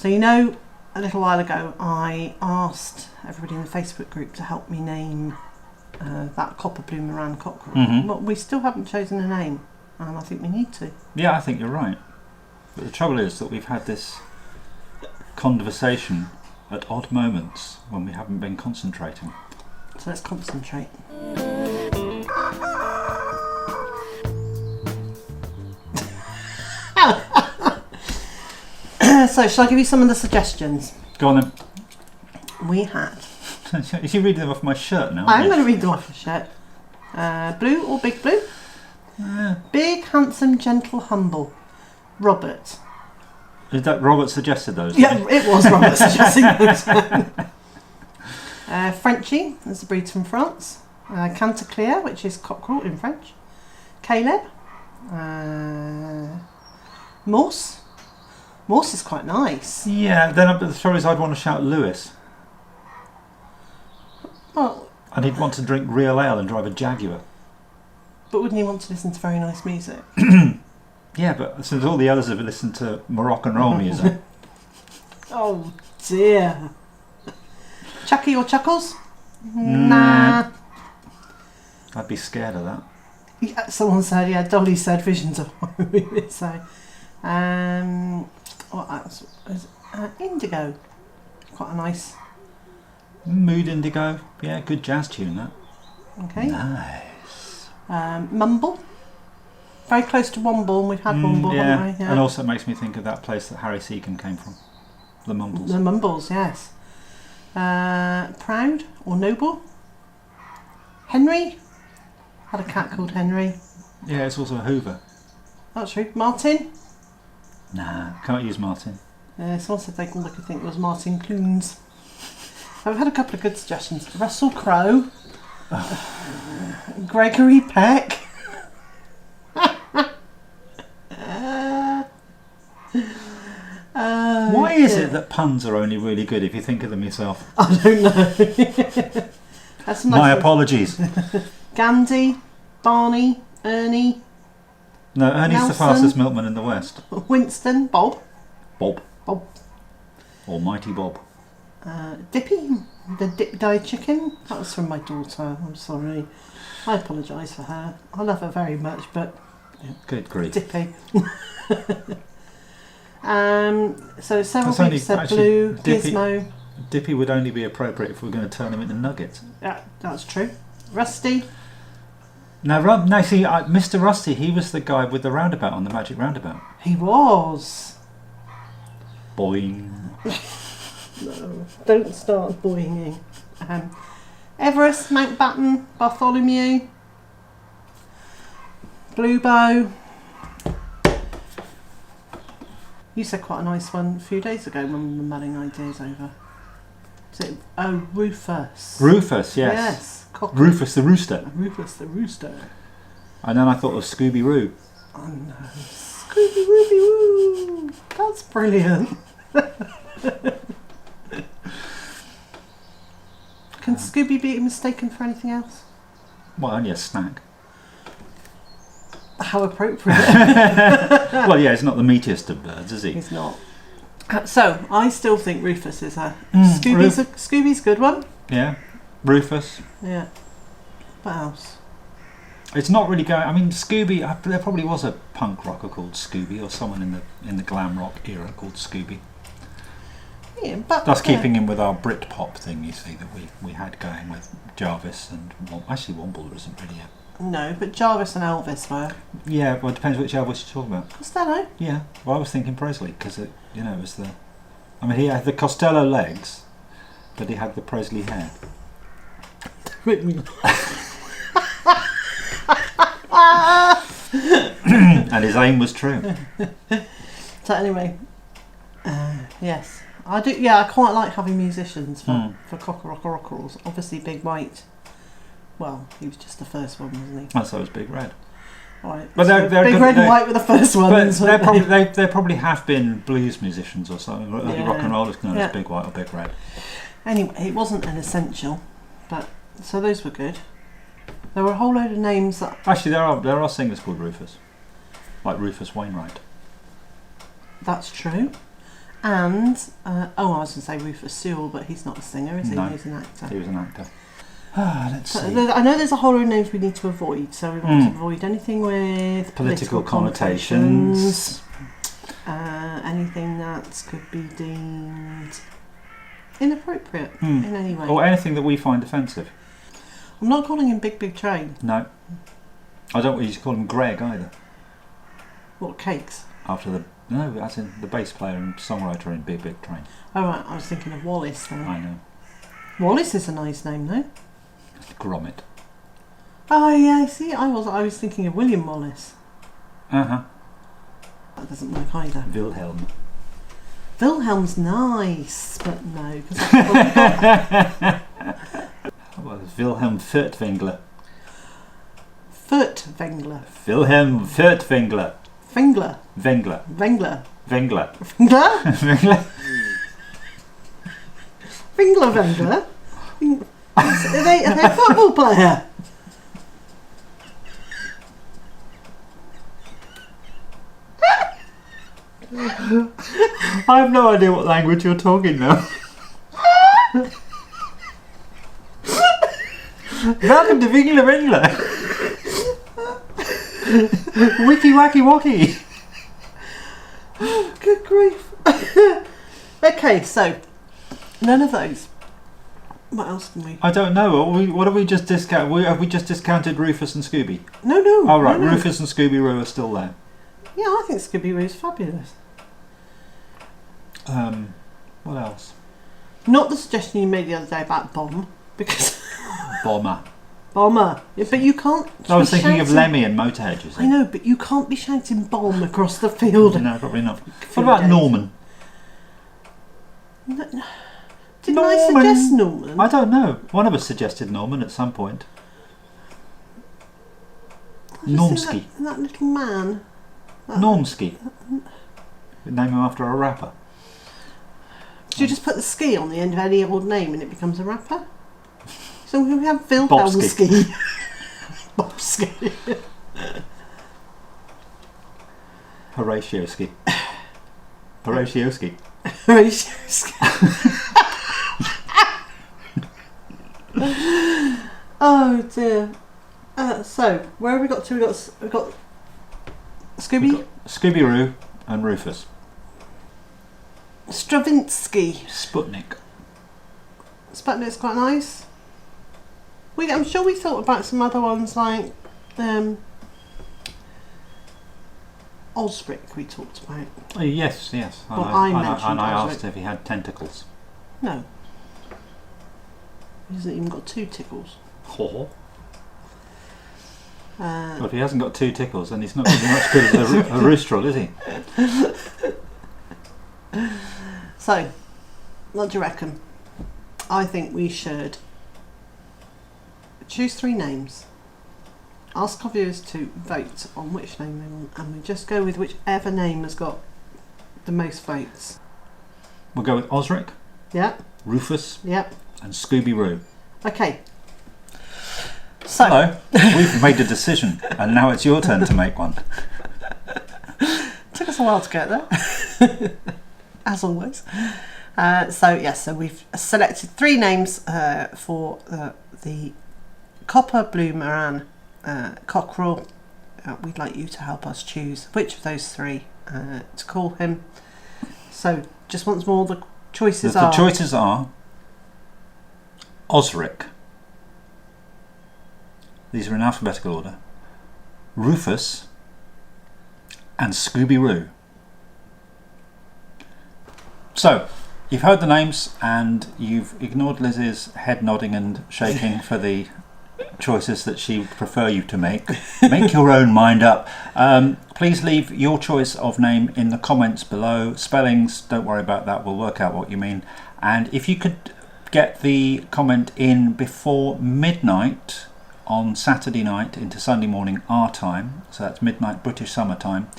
So you know, a little while ago I asked everybody in the Facebook group to help me name that Copper Blue Maran cockerel. Mm-hmm. But we still haven't chosen a name, and I think we need to. Yeah, I think you're right. But the trouble is that we've had this conversation at odd moments when we haven't been concentrating. So let's concentrate. So shall I give you some of the suggestions? Go on then. We had. Is you reading them off my shirt now? I'm going to read them off the shirt. Blue or big blue? Big, handsome, gentle, humble. Robert. Is that Robert suggested those? Yeah, it was Robert suggesting those. Frenchie, that's the breed from France. Canticleer, which is cockerel in French. Caleb. Morse. Morse is quite nice. Yeah, then the trouble is I'd want to shout Lewis. Well, and he'd want to drink real ale and drive a Jaguar. But wouldn't he want to listen to very nice music? Yeah, but since all the others have listened to Moroccan roll music. Oh dear. Chucky or Chuckles? Nah. I'd be scared of that. Yeah, someone said, yeah, Dolly said visions of horror movies. So, what else? Indigo. Quite a nice. Mood Indigo. Yeah, good jazz tune that. Okay. Nice. Mumble. Very close to Womble, and we've had Womble, haven't we? Yeah. And also it makes me think of that place that Harry Seacombe came from. The Mumbles. The Mumbles, yes. Proud or Noble. Henry. Had a cat called Henry. Yeah, it's also a Hoover. That's true. Martin. Nah, can't use Martin. Someone said they could think it was Martin Clunes. I've had a couple of good suggestions. Russell Crowe. Gregory Peck. Why is it that puns are only really good if you think of them yourself? I don't know. That's My apologies. Gandhi, Barney, Ernie. No, Ernie's Nelson, the fastest milkman in the West. Winston, Bob. Bob. Bob. Almighty Bob. Dippy, the dip-dyed chicken. That was from my daughter. I'm sorry. I apologise for her. I love her very much, but Good grief. Dippy. So several people said blue, Dippy, Gizmo. Dippy would only be appropriate if we were going to turn him into nuggets. Yeah, that's true. Rusty. No, see, Mr. Rusty, he was the guy with the roundabout on the magic roundabout. He was. Boing. No, don't start boinging. Everest, Mountbatten, Bartholomew, Bluebow. You said quite a nice one a few days ago when we were mulling ideas over. Rufus. Rufus, yes. Yes. Rufus the Rooster. Rufus the Rooster. And then I thought of Scooby-Roo. Oh no. Scooby-Rooby-Woo! That's brilliant. Can Scooby be mistaken for anything else? Well, only a snack. How appropriate. Well, yeah, he's not the meatiest of birds, is he? He's not. So, I still think Rufus is Scooby's a good one. Yeah. Rufus. Yeah. What else? It's not really going. I mean, Scooby. There probably was a punk rocker called Scooby, or someone in the glam rock era called Scooby. Yeah, but that's keeping in with our Britpop thing. You see that we had going with Jarvis and actually Womble isn't really a. No, but Jarvis and Elvis were. Yeah, well, it depends which Elvis you're talking about. Costello. Yeah. Well, I was thinking Presley because it was the. I mean, he had the Costello legs, but he had the Presley hair. And his aim was true. So anyway, yes, I do. Yeah, I quite like having musicians for cockerels. Obviously, Big White. Well, he was just the first one, wasn't he? Oh, so was Big Red. Right. But they're Big good, Red and White were the first ones. But they probably have been blues musicians or something. Yeah. Rock and roll is known as Big White or Big Red. Anyway, it wasn't an essential, but so those were good. There were a whole load of names that. Actually, there are singers called Rufus, like Rufus Wainwright. That's true, And, I was going to say Rufus Sewell, but he's not a singer, is he? No. He's an actor. He was an actor. Let's see. I know there's a whole load of names we need to avoid, so we want to avoid anything with Political connotations. Anything that could be deemed inappropriate in any way. Or anything that we find offensive. I'm not calling him Big Big Train. No. I don't want you to call him Greg either. What, Cakes? No, as in the bass player and songwriter in Big Big Train. Oh right, I was thinking of Wallace then. I know. Wallace is a nice name though. Gromit. Oh yeah, I see. I was thinking of William Wallace. Uh-huh. That doesn't work either. Wilhelm. Wilhelm's nice, but no. Well, it's Wilhelm Furtwängler. Furtwängler. Wilhelm Furtwängler. Fingler. Wengler. Wengler. Wengler. Fingler? Wengler. Fingler Wengler? Are they a football player? I have no idea what language you're talking now. Welcome to Wingler Wengler. Wiki wacky wacky. Oh, good grief. Okay, so none of those. What else can we? I don't know. What have we just discounted? Have we just discounted Rufus and Scooby? No. Oh right, no. Rufus and Scooby-Roo are still there. Yeah, I think Scooby-Roo is fabulous. What else? Not the suggestion you made the other day about Bomb, because Bomber. Bomber. Yeah, but you can't. I was thinking of shouting- Lemmy and Motorhead. You see? I know, but you can't be shouting Bomb across the field. No, probably not. For What about days. Norman? No. Didn't I suggest Norman? I don't know. One of us suggested Norman at some point. I just Normski. think That little man. Normski. Name him after a rapper. Do you just put the ski on the end of any old name and it becomes a rapper? So we have Wilhelmski. Bobski. Horatioski. Horatioski. Horatioski. Oh dear. So where have we got to? We've got Scooby, Scooby-Roo and Rufus. Stravinsky. Sputnik. Sputnik's quite nice. I'm sure we thought about some other ones like Osric. We talked about. Oh, yes. Well, I mentioned I Osric. asked if he had tentacles. No. He hasn't even got 2 tickles. Well, if he hasn't got 2 tickles, then he's not going to be much good as a roostrel, is he? So, what do you reckon? I think we should choose 3 names. Ask our viewers to vote on which name they want, and we just go with whichever name has got the most votes. We'll go with Osric, Yep, Rufus, yep. and Scooby-Roo. Okay. So, Hello, we've made a decision, and now it's your turn to make one. took us a while to get there, as always. So we've selected 3 names for the Copper Blue Maran cockerel. We'd like you to help us choose which of those 3 to call him. So, just once more, the choices are... The choices are Osric. These are in alphabetical order. Rufus and Scooby-Roo. So, you've heard the names and you've ignored Liz's head nodding and shaking for the choices that she would prefer you to make. Make your own mind up. Please leave your choice of name in the comments below. Spellings, don't worry about that, we'll work out what you mean. And if you could get the comment in before midnight on Saturday night into Sunday morning our time, so that's midnight British summer time,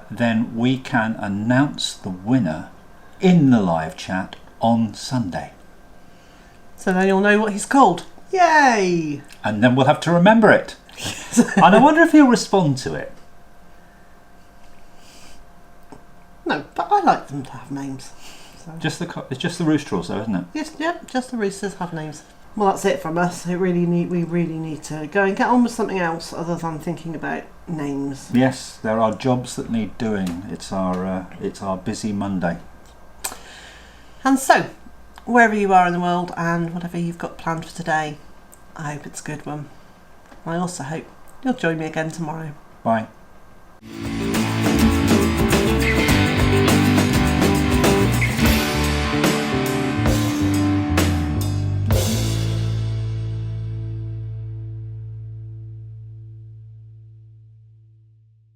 then we can announce the winner in the live chat on Sunday. So then you'll know what he's called. Yay! And then we'll have to remember it. And I wonder if he'll respond to it. No, but I like them to have names. So. It's just the rooster also, isn't it? Yes, yeah, just the roosters have names. Well, that's it from us. We really need to go and get on with something else other than thinking about names. Yes, there are jobs that need doing. It's our busy Monday. And so, wherever you are in the world and whatever you've got planned for today, I hope it's a good one. I also hope you'll join me again tomorrow. Bye.